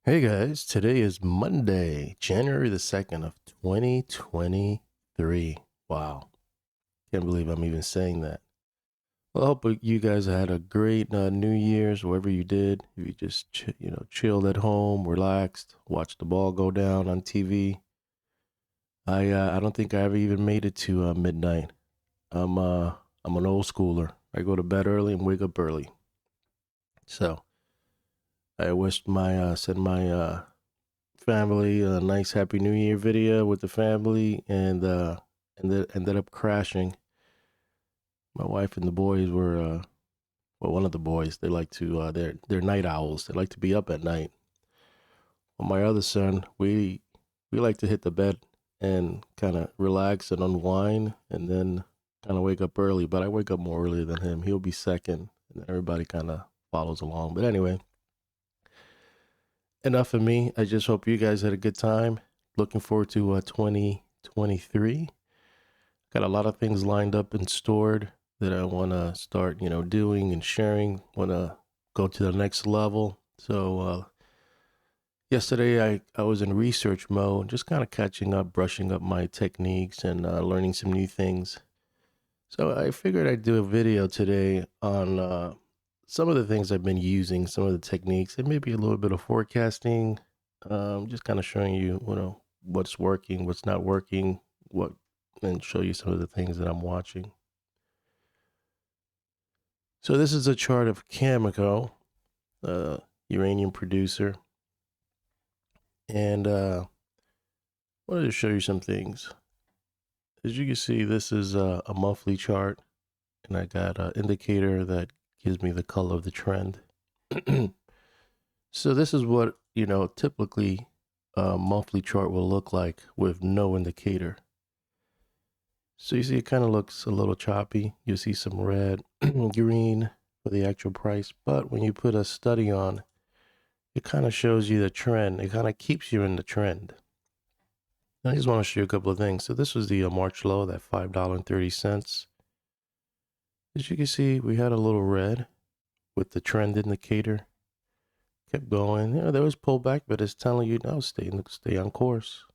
Hey guys, today is Monday, January the 2nd of 2023. Wow, can't believe I'm even saying that. Well, I hope you guys had a great New Year's, whatever you did. If you just, chilled at home, relaxed, watched the ball go down on TV. I don't think I ever even made it to midnight. I'm uh, I'm an old schooler. I go to bed early and wake up early. So I wished send my family a nice Happy New Year video with the family, and then ended up crashing. My wife and the boys were well, one of the boys, they like to they're night owls. They like to be up at night. Well, my other son, we like to hit the bed and kind of relax and unwind, and then kind of wake up early. But I wake up more early than him. He'll be second, and everybody kind of follows along. But anyway, enough of me. I just hope you guys had a good time. Looking forward to 2023. Got a lot of things lined up and stored that I want to start, doing and sharing. Want to go to the next level. So yesterday I was in research mode, just kind of catching up, brushing up my techniques, and learning some new things. So I figured I'd do a video today on some of the things I've been using, some of the techniques, and maybe a little bit of forecasting. Just kind of showing you, what's working, what's not working, what, and show you some of the things that I'm watching. So this is a chart of Cameco, uranium producer, and wanted to show you some things. As you can see, this is a monthly chart, and I got an indicator that gives me the color of the trend. So this is what, typically a monthly chart will look like with no indicator. So you see it kind of looks a little choppy. You see some red, green for the actual price. But when you put a study on, it kind of shows you the trend. It kind of keeps you in the trend. I just want to show you a couple of things. So this was the March low, that $5.30. As you can see, we had a little red with the trend indicator. Kept going. There was pullback, but it's telling you, no, stay on course.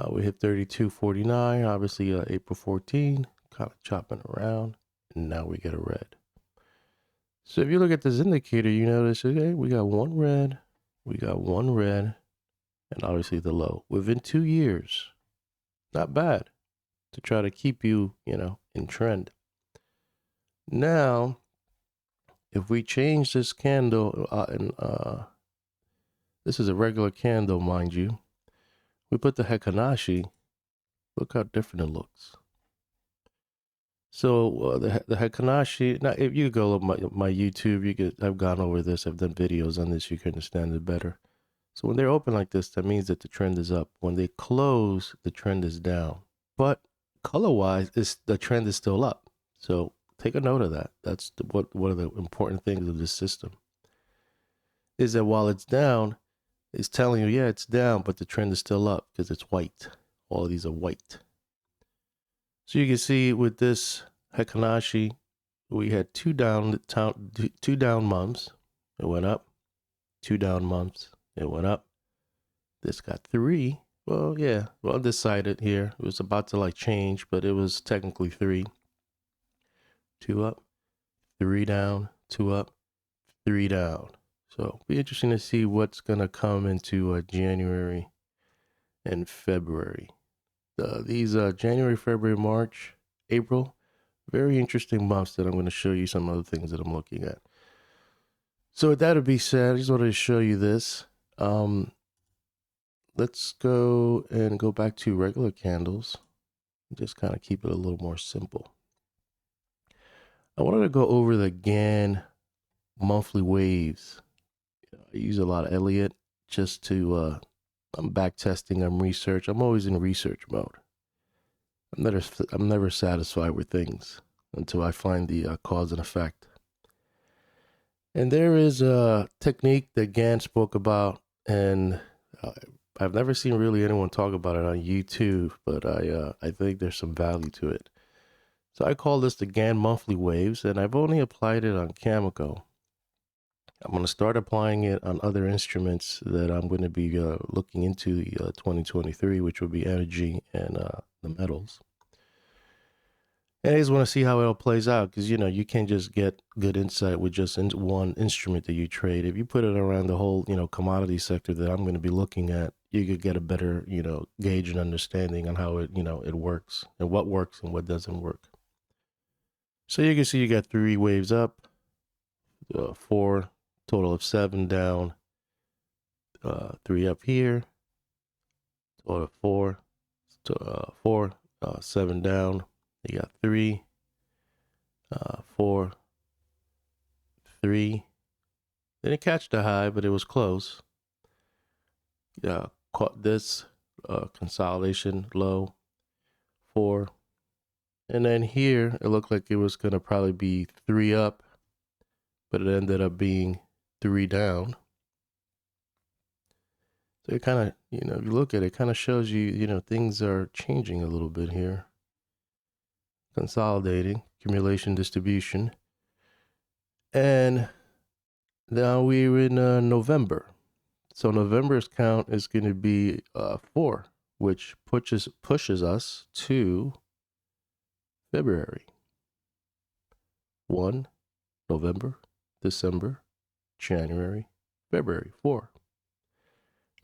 We hit 32.49, obviously April 14, kind of chopping around, and now we get a red. So if you look at this indicator, you notice, okay, we got one red, and obviously the low within 2 years. Not bad to try to keep you, in trend. Now, if we change this candle, this is a regular candle, mind you, we put the Hekanashi, look how different it looks. So the Hekanashi, now if you go to my YouTube, I've gone over this, I've done videos on this, you can understand it better. So when they're open like this, that means that the trend is up. When they close, the trend is down. But color-wise, the trend is still up. So take a note of that. That's one of the important things of this system. Is that while it's down, it's telling you, yeah, it's down, but the trend is still up because it's white. All of these are white. So you can see with this Hekanashi, we had two down months. It went up. 2 down months. It went up. This got 3. Well, yeah. Well, undecided here. It was about to change, but it was technically 3. 2 up, 3 down, 2 up, 3 down. So be interesting to see what's gonna come into January and February. These January, February, March, April, very interesting months that I'm going to show you some other things that I'm looking at. So with that to be said, I just wanted to show you this. Let's go back to regular candles. Just kind of keep it a little more simple. I wanted to go over the Gann monthly waves. I use a lot of Elliott just to, I'm back testing, I'm research. I'm always in research mode. I'm never satisfied with things until I find the cause and effect. And there is a technique that Gann spoke about, and I've never seen really anyone talk about it on YouTube, but I think there's some value to it. So I call this the Gann monthly waves, and I've only applied it on Cameco. I'm going to start applying it on other instruments that I'm going to be looking into the 2023, which will be energy and the metals. And I just want to see how it all plays out because, you can't just get good insight with just one instrument that you trade. If you put it around the whole, commodity sector that I'm going to be looking at, you could get a better, gauge and understanding on how it, it works and what doesn't work. So you can see you got 3 waves up, 4, total of 7 down, 3 up here, total of 4, 7 down. You got 3, 4, 3. Didn't catch the high, but it was close. Yeah, caught this consolidation low, 4. And then here, it looked like it was going to probably be 3 up, but it ended up being 3 down. So it kind of, if you look at it, it kind of shows you, things are changing a little bit here. Consolidating, accumulation, distribution. And now we're in November. So November's count is going to be 4, which pushes us to February. 1, November, December, January, February, 4.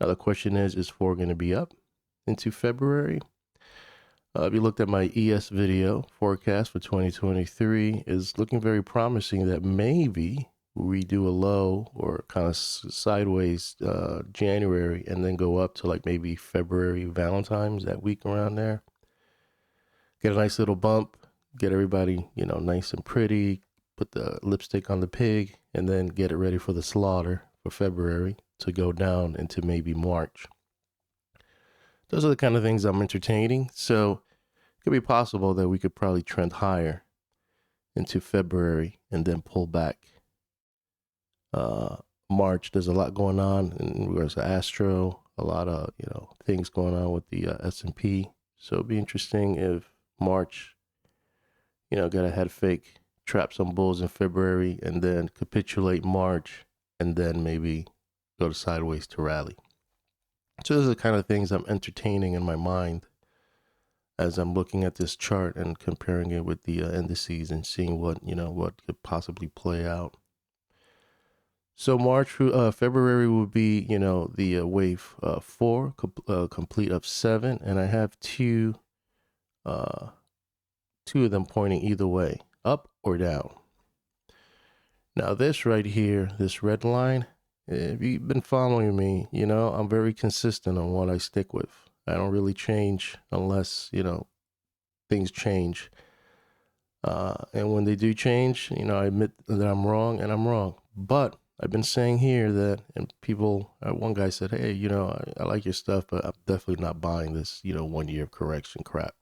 Now the question is 4 going to be up into February? If you looked at my ES video, forecast for 2023 is looking very promising that maybe we do a low or kind of sideways January and then go up to like maybe February, Valentine's, that week around there. Get a nice little bump, get everybody, nice and pretty, put the lipstick on the pig, and then get it ready for the slaughter for February to go down into maybe March. Those are the kind of things I'm entertaining. So it could be possible that we could probably trend higher into February and then pull back. March, there's a lot going on in regards to Astro, a lot of, things going on with the S&P. So it'd be interesting if March, got a head fake, trap some bulls in February, and then capitulate March, and then maybe go to sideways to rally. So those are the kind of things I'm entertaining in my mind as I'm looking at this chart and comparing it with the indices and seeing what could possibly play out. So February will be, the wave 4, complete of 7, and I have 2 of them pointing either way, up or down. Now this right here, this red line, if you've been following me, I'm very consistent on what I stick with. I don't really change unless, things change. And when they do change, I admit that I'm wrong and I'm wrong. But I've been saying here that, and people, one guy said, hey, I like your stuff, but I'm definitely not buying this, 1 year of correction crap.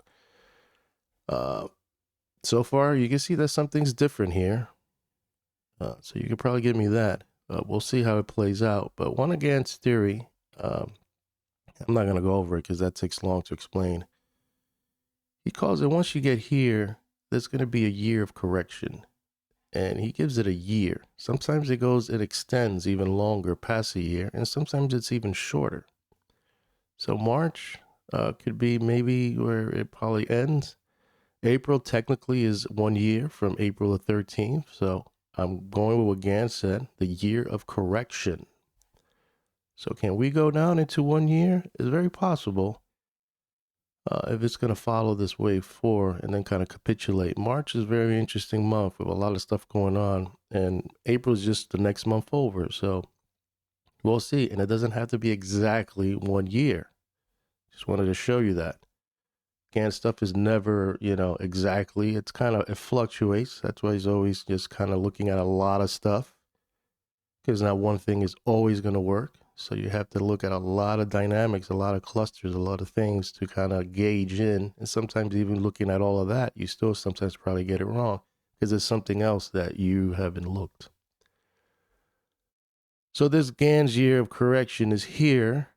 So far, you can see that something's different here. So you could probably give me that. We'll see how it plays out. But one against theory, I'm not going to go over it because that takes long to explain. He calls it, once you get here, there's going to be a year of correction. And he gives it a year. Sometimes it extends even longer past a year, and sometimes it's even shorter. So March could be maybe where it probably ends. April technically is 1 year from April the 13th. So I'm going with what Gann said, the year of correction. So can we go down into 1 year? It's very possible. If it's going to follow this wave 4 and then kind of capitulate. March is a very interesting month with a lot of stuff going on. And April is just the next month over. So we'll see. And it doesn't have to be exactly 1 year. Just wanted to show you that. Gann stuff is never, exactly. It fluctuates. That's why he's always just kind of looking at a lot of stuff. Because not one thing is always going to work. So you have to look at a lot of dynamics, a lot of clusters, a lot of things to kind of gauge in. And sometimes even looking at all of that, you still sometimes probably get it wrong because there's something else that you haven't looked. So this Gann's year of correction is here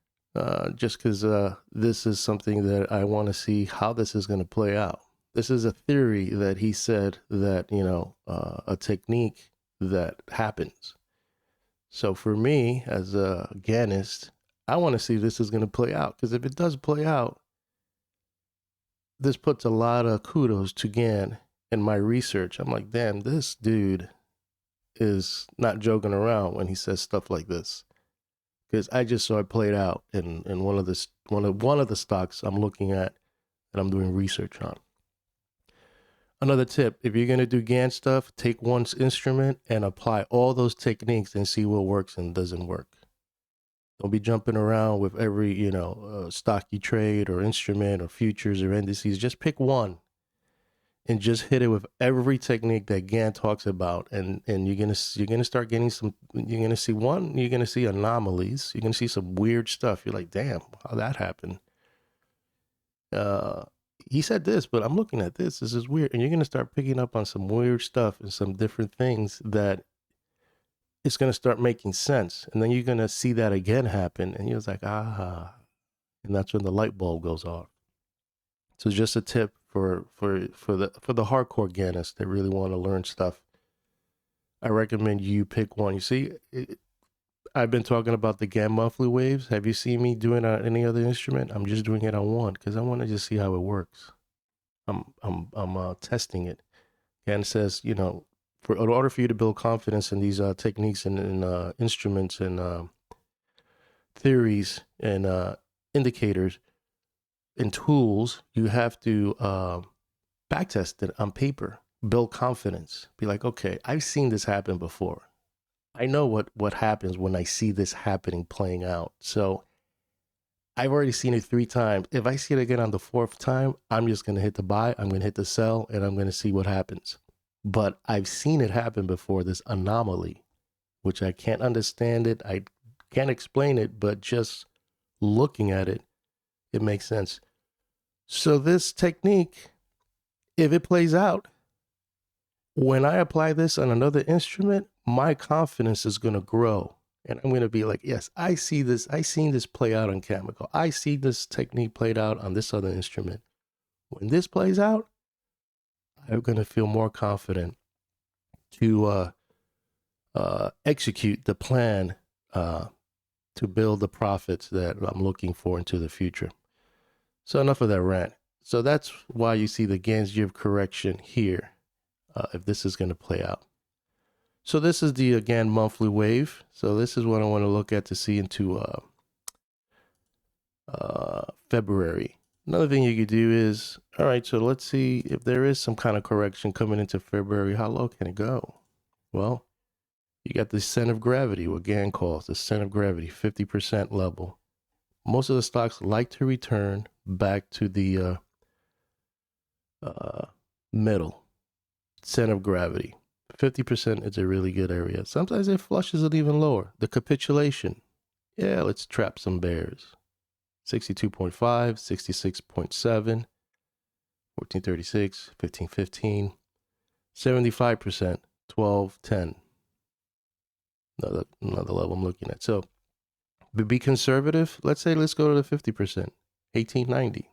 just because this is something that I want to see how this is going to play out. This is a theory that he said that, a technique that happens. So for me, as a Gannist, I want to see if this is going to play out. Because if it does play out, this puts a lot of kudos to Gann in my research. I'm like, damn, this dude is not joking around when he says stuff like this. Because I just saw it played out in one of the stocks I'm looking at that I'm doing research on. Another tip, if you're going to do Gann stuff, take one instrument and apply all those techniques and see what works and doesn't work. Don't be jumping around with every, stock you trade or instrument or futures or indices. Just pick one and just hit it with every technique that Gann talks about. And you're gonna start getting some, you're gonna see anomalies. You're gonna see some weird stuff. You're like, damn, how that happened? Uh he said this, but I'm looking at this. This is weird. And you're gonna start picking up on some weird stuff and some different things that it's gonna start making sense. And then you're gonna see that again happen, and you're like, ah, and that's when the light bulb goes off. So just a tip for the hardcore Gannists that really want to learn stuff. I recommend you pick one. You see, I've been talking about the Gann monthly waves. Have you seen me doing it on any other instrument? I'm just doing it on one because I want to just see how it works. I'm testing it. Gann says, in order for you to build confidence in these techniques and instruments and theories and indicators and tools, you have to backtest it on paper, build confidence, be like, okay, I've seen this happen before. I know what happens when I see this happening playing out. So I've already seen it 3 times. If I see it again on the 4th time, I'm just going to hit the buy, I'm going to hit the sell, and I'm going to see what happens. But I've seen it happen before, this anomaly, which I can't understand it. I can't explain it, but just looking at it, it makes sense. So this technique, if it plays out, when I apply this on another instrument, my confidence is going to grow. And I'm going to be like, yes, I see this. I seen this play out on chemical. I see this technique played out on this other instrument. When this plays out, I'm going to feel more confident to execute the plan to build the profits that I'm looking for into the future. So enough of that rant. So that's why you see the Gann correction here, if this is going to play out. So this is the, again, monthly wave. So this is what I want to look at to see into February. Another thing you could do is, all right, so let's see if there is some kind of correction coming into February. How low can it go? Well, you got the center of gravity, what Gann calls the center of gravity, 50% level. Most of the stocks like to return back to the middle, center of gravity. 50% is a really good area. Sometimes it flushes it even lower. The capitulation. Yeah, let's trap some bears. 62.5, 66.7, 1436, 1515, 75%, 1210. Another level I'm looking at. So be conservative. Let's say let's go to the 50%, 1890.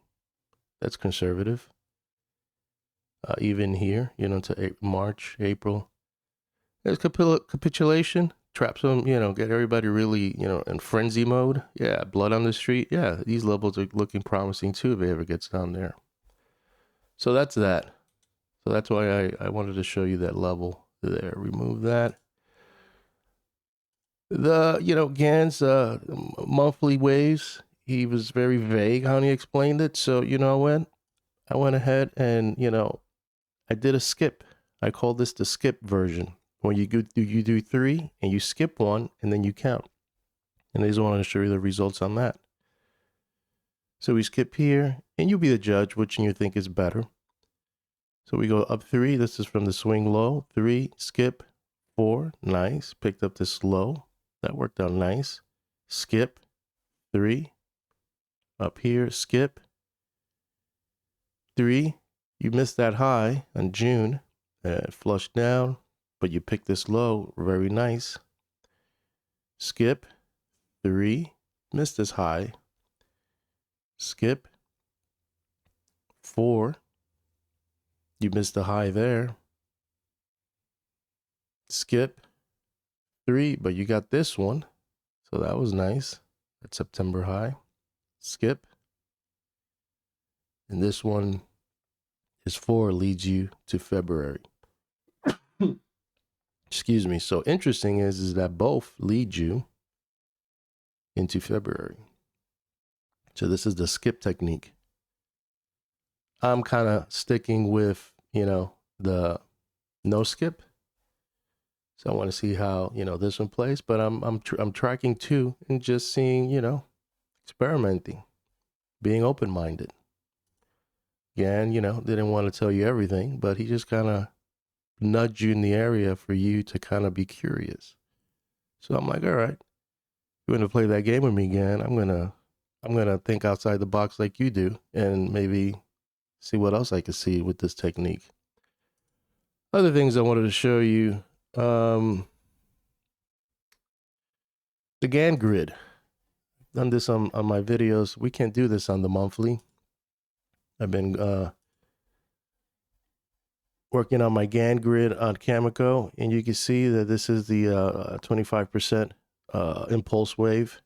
That's conservative. Even here, to March, April. There's capitulation, trap some, get everybody really, in frenzy mode. Yeah, blood on the street. Yeah, these levels are looking promising too if it ever gets down there. So that's that. So that's why I wanted to show you that level there. Remove that. The, Gann's monthly waves, he was very vague how he explained it. So, I went ahead and, I did a skip. I call this the skip version. When you do 3 and you skip 1 and then you count. And I just wanted to show you the results on that. So we skip here and you'll be the judge which you think is better. So we go up 3. This is from the swing low. 3, skip, 4, nice. Picked up this low. That worked out nice. Skip, 3. Up here, skip, 3. You missed that high on June. Flushed down, but you picked this low. Very nice. Skip, 3. Missed this high. Skip, 4. You missed the high there. Skip, 3, but you got this one. So that was nice. That September high. Skip. And this one is 4, leads you to February. Excuse me. So interesting is that both lead you into February. So this is the skip technique. I'm kind of sticking with, the no skip. So I want to see how, this one plays, but I'm tracking too and just seeing, experimenting, being open-minded. Gann, didn't want to tell you everything, but he just kind of nudged you in the area for you to kind of be curious. So I'm like, all right, you're going to play that game with me, Gann. I'm going to think outside the box like you do and maybe see what else I can see with this technique. Other things I wanted to show you, the Gann grid. Done this on my videos. We can't do this on the monthly. I've been working on my Gann grid on Cameco, and you can see that this is the 25% impulse wave,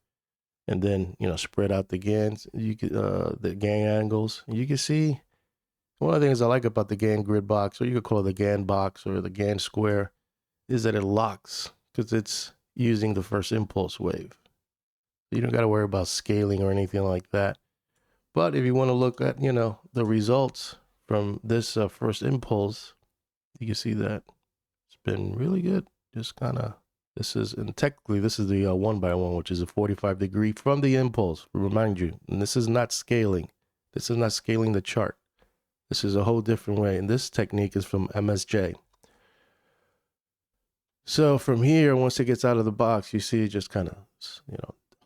and then spread out the Ganns. You can the Gann angles. You can see one of the things I like about the Gann grid box, or you could call it the Gann box or the Gann square, is that it locks because it's using the first impulse wave. You don't got to worry about scaling or anything like that. But if you want to look at, the results from this first impulse, you can see that it's been really good. Just kind of, and technically this is the 1x1, which is a 45-degree from the impulse, remind you. And this is not scaling. This is not scaling the chart. This is a whole different way. And this technique is from MSJ. So from here, once it gets out of the box, you see it just kind of,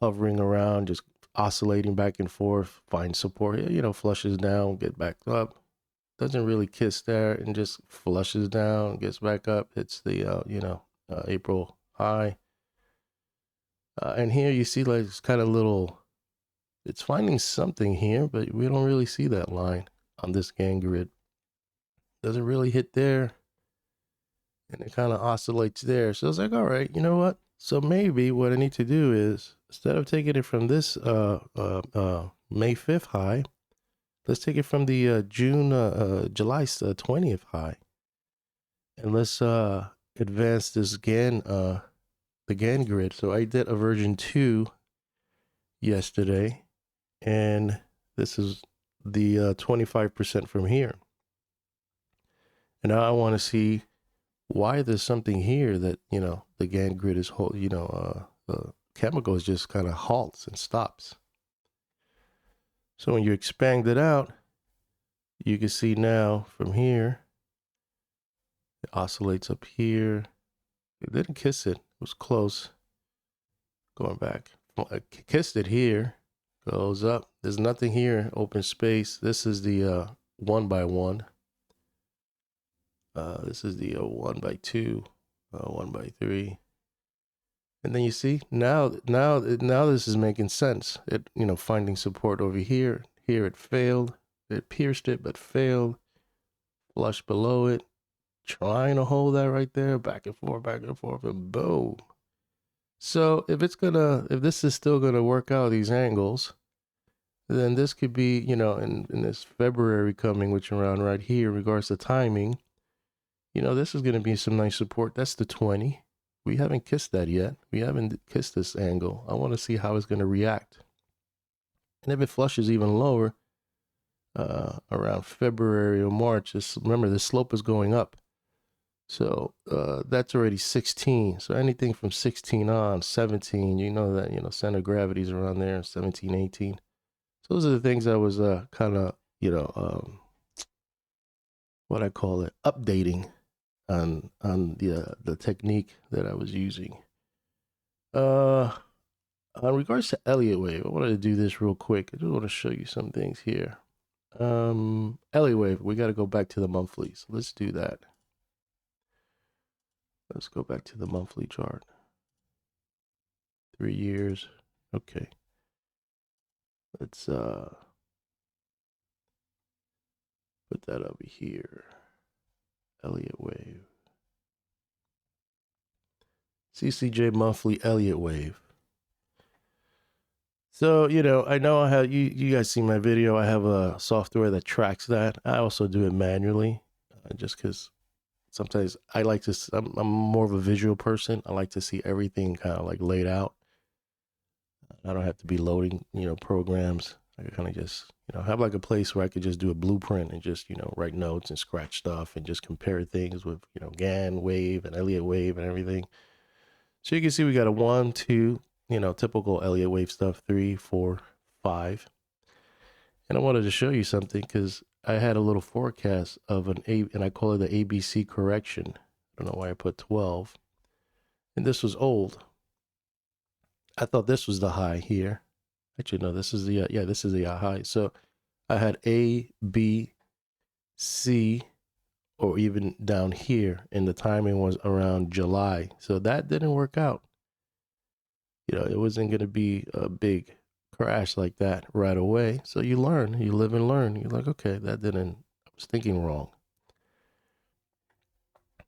hovering around, just oscillating back and forth, find support, flushes down, get back up. Doesn't really kiss there and just flushes down, gets back up, hits the, April high. And here you see like it's kind of it's finding something here, but we don't really see that line on this Gann grid. Doesn't really hit there. And it kind of oscillates there. So it's like, all right, you know what? So maybe what I need to do is, instead of taking it from this May 5th high, let's take it from the July 20th high. And let's advance this Gann, the Gann grid. So I did a version 2 yesterday, and this is the 25% from here. And now I want to see why there's something here that, the Gann grid is, Cameco is just kind of halts and stops. So when you expand it out, you can see now from here, it oscillates up here. It didn't kiss it. It was close. Going back. I kissed it here. Goes up. There's nothing here. Open space. This is the 1x1. This is the 1x2. 1x3. And then you see now this is making sense. It, finding support over here. Here it failed. It pierced it, but failed. Flush below it. Trying to hold that right there. Back and forth, and boom. So if this is still gonna work out these angles, then this could be, in this February coming, which around right here, in regards to timing, this is gonna be some nice support. That's the 20. We haven't kissed that yet. We haven't kissed this angle. I want to see how it's going to react. And if it flushes even lower, around February or March, remember the slope is going up. So that's already 16. So anything from 16 on, 17, that, center of gravity is around there, 17, 18. So those are the things I was kind of, what I call it, updating on the technique that I was using. On regards to Elliott wave, I wanted to do this real quick. I just want to show you some things here. Elliott wave, we got to go back to the monthly. So let's do that. Let's go back to the monthly chart. 3 years. Okay. Let's put that over here. Elliott wave. CCJ monthly Elliott wave. So, you know, I know I have you guys see my video. I have a software that tracks that. I also do it manually, just because sometimes I like to, I'm more of a visual person. I like to see everything kind of like laid out. I don't have to be loading, you know, programs. I kind of just, you know, have like a place where I could just do a blueprint and just, you know, write notes and scratch stuff and just compare things with, you know, Gann wave and Elliott wave and everything. So you can see we got a 1, 2, you know, typical Elliott wave stuff, 3, 4, 5. And I wanted to show you something because I had a little forecast of an A, and I call it the ABC correction. I don't know why I put 12. And this was old. I thought this was the high here. Actually, no, this is the, yeah, this is the high. So I had A, B, C, or even down here, and the timing was around July. So that didn't work out. You know, it wasn't going to be a big crash like that right away. So you learn, you live and learn. You're like, okay, that didn't, I was thinking wrong.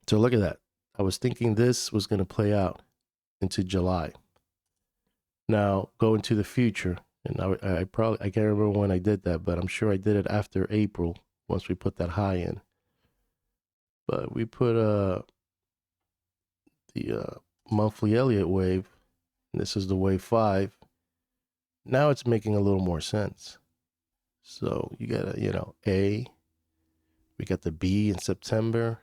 So look at that. I was thinking this was going to play out into July. Now go into the future. And I probably, I can't remember when I did that, but I'm sure I did it after April once we put that high in. But we put the monthly Elliott wave. And this is the wave 5. Now it's making a little more sense. So you got a, you know, A, we got the B in September.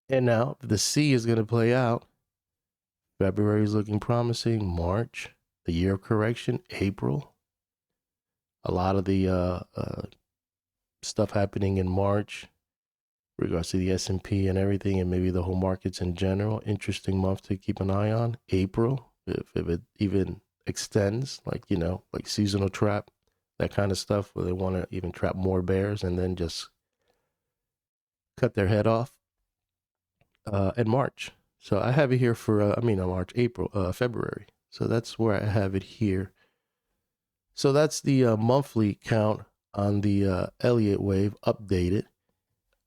And now the C is going to play out. February is looking promising. March, the year of correction. April, a lot of the stuff happening in March, regards to the S&P and everything, and maybe the whole markets in general. Interesting month to keep an eye on. April, if it even extends, like, you know, like seasonal trap, that kind of stuff, where they want to even trap more bears and then just cut their head off. And March. So I have it here for, March, April, February. So that's where I have it here. So that's the monthly count on the Elliott wave updated.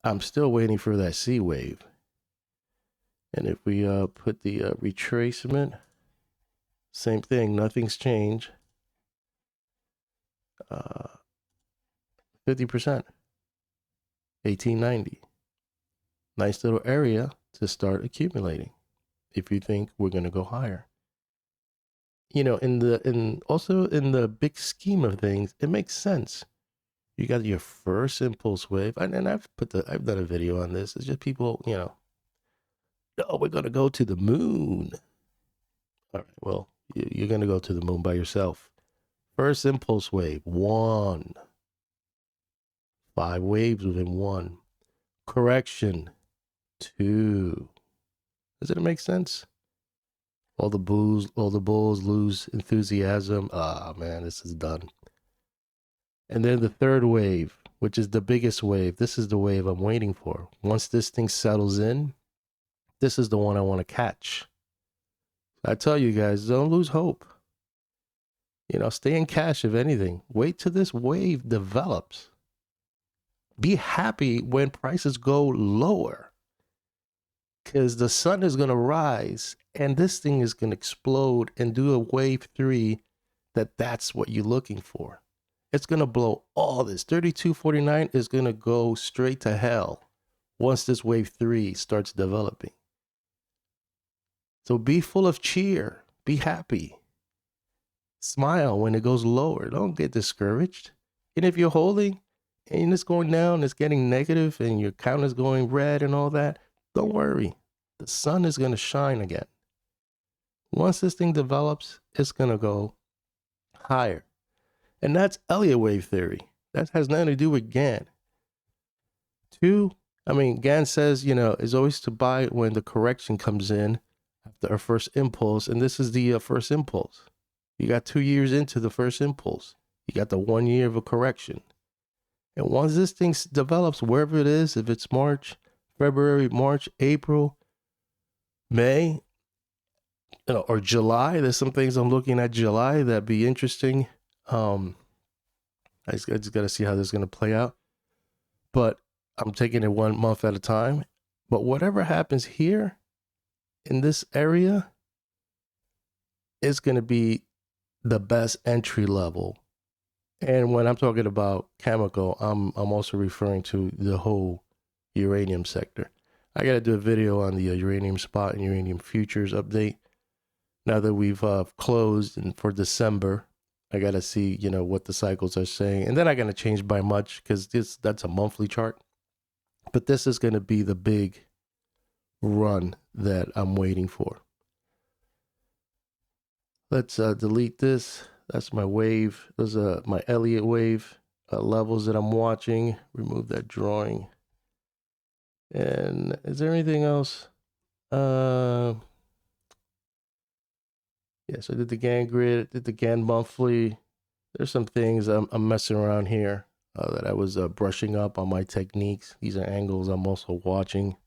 I'm still waiting for that C wave. And if we put the retracement, same thing, nothing's changed. 50%, 1890. Nice little area to start accumulating if you think we're going to go higher. You know, also in the big scheme of things, it makes sense. You got your first impulse wave, and I've done a video on this. It's just people, you know, oh, we're going to go to the moon. All right, well, you're going to go to the moon by yourself. First impulse wave, 1. 5 waves within 1. Correction, 2. Does it make sense? All the bulls lose enthusiasm. Ah, man, this is done. And then the third wave, which is the biggest wave. This is the wave I'm waiting for. Once this thing settles in, this is the one I want to catch. I tell you guys, don't lose hope. You know, stay in cash if anything. Wait till this wave develops. Be happy when prices go lower, because the sun is going to rise and this thing is going to explode and do a wave 3. That's what you're looking for. It's going to blow all this. 3249 is going to go straight to hell once this wave 3 starts developing. So be full of cheer. Be happy. Smile when it goes lower. Don't get discouraged. And if you're holding and it's going down, it's getting negative and your count is going red and all that, don't worry. The sun is going to shine again. Once this thing develops, it's going to go higher. And that's Elliott wave theory. That has nothing to do with Gann. 2, Gann says, you know, is always to buy when the correction comes in after a first impulse. And this is the first impulse. You got 2 years into the first impulse. You got the 1 year of a correction. And once this thing develops, wherever it is, if it's March, February, March, April, May, you know, or July, there's some things I'm looking at July that'd be interesting. I just got to see how this is going to play out. But I'm taking it 1 month at a time. But whatever happens here, in this area is going to be the best entry level. And when I'm talking about chemical, I'm also referring to the whole uranium sector. I got to do a video on the uranium spot and uranium futures update. Now that we've closed and for December, I got to see, what the cycles are saying. And then I got to change by much because that's a monthly chart. But this is going to be the big run that I'm waiting for. Let's delete this. That's my wave. Those are my Elliott wave levels that I'm watching. Remove that drawing. And is there anything else? Yes, I did the Gann grid, did the Gann monthly. There's some things I'm messing around here that I was brushing up on my techniques. These are angles I'm also watching.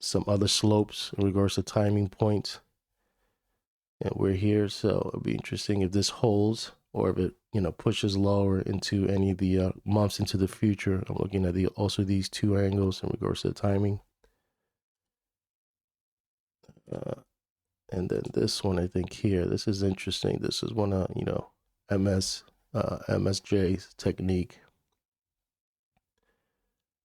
Some other slopes in regards to timing points. And we're here, so it'll be interesting if this holds or if it, pushes lower into any of the months into the future. I'm looking at also these two angles in regards to the timing. And then this one, I think here, this is interesting. This is one of, MSJ's technique.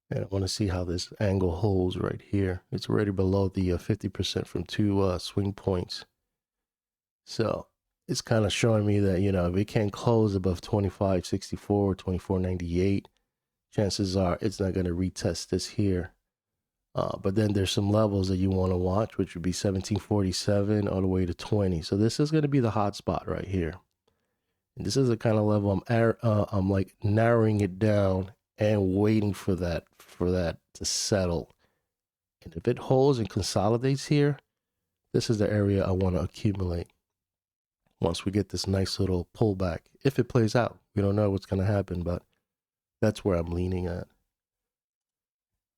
And I want to see how this angle holds right here. It's already below the 50% from two swing points. So it's kind of showing me that, if it can't close above 2564, 2498, chances are it's not going to retest this here. But then there's some levels that you want to watch, which would be 1747 all the way to 20. So this is going to be the hot spot right here. And this is the kind of level I'm like narrowing it down and waiting for that to settle. And if it holds and consolidates here, this is the area I want to accumulate. Once we get this nice little pullback, if it plays out, we don't know what's going to happen, but that's where I'm leaning at.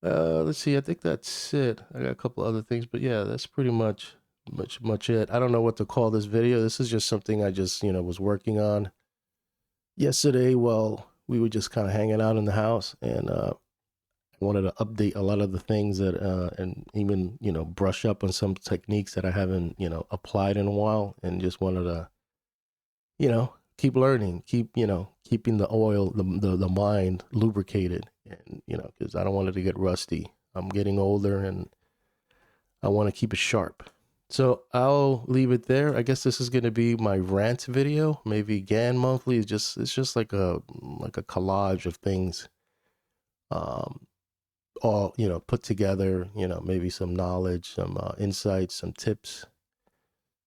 Let's see. I think that's it. I got a couple other things, but yeah, that's pretty much it. I don't know what to call this video. This is just something I just, was working on yesterday while we were just kind of hanging out in the house, and I wanted to update a lot of the things that, and even, brush up on some techniques that I haven't, applied in a while, and just wanted to, keep learning, keeping the oil, the mind lubricated, and, because I don't want it to get rusty. I'm getting older and I want to keep it sharp. So I'll leave it there. I guess this is going to be my rant video. Maybe Gann monthly is it's just like a collage of things, all, put together, maybe some knowledge, some insights, some tips.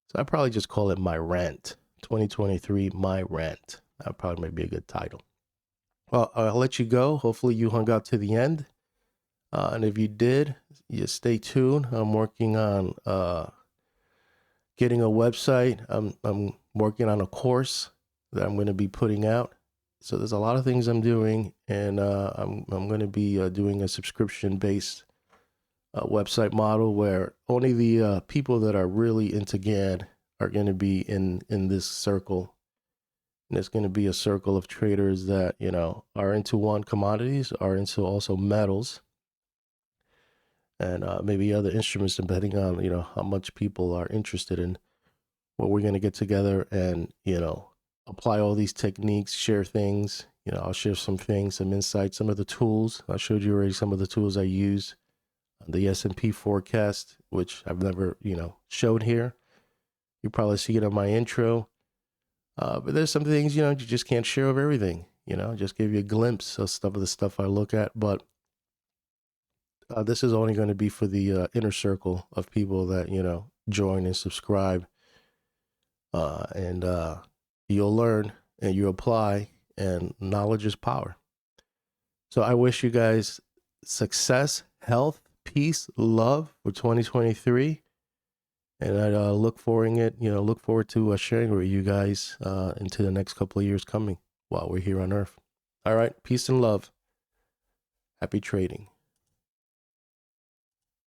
So I probably just call it my rant 2023, my rant. That probably might be a good title. Well, I'll let you go. Hopefully you hung out to the end. And if you did, you stay tuned. I'm working on getting a website. I'm working on a course that I'm going to be putting out. So there's a lot of things I'm doing, and I'm going to be doing a subscription-based website model where only the people that are really into Gann are going to be in this circle. And it's going to be a circle of traders that, are into commodities, are into also metals, and maybe other instruments, depending on, how much people are interested in what we're going to get together and, apply all these techniques, share things. I'll share some things, some insights, some of the tools. I showed you already some of the tools I use. The S&P forecast, which I've never, showed here. You probably see it on my intro. But there's some things, you just can't share of everything, just give you a glimpse of the stuff I look at. But this is only going to be for the inner circle of people that, join and subscribe. And you'll learn and you apply, and knowledge is power. So I wish you guys success, health, peace, love for 2023. And I look forward to sharing with you guys into the next couple of years coming while we're here on Earth. All right. Peace and love. Happy trading.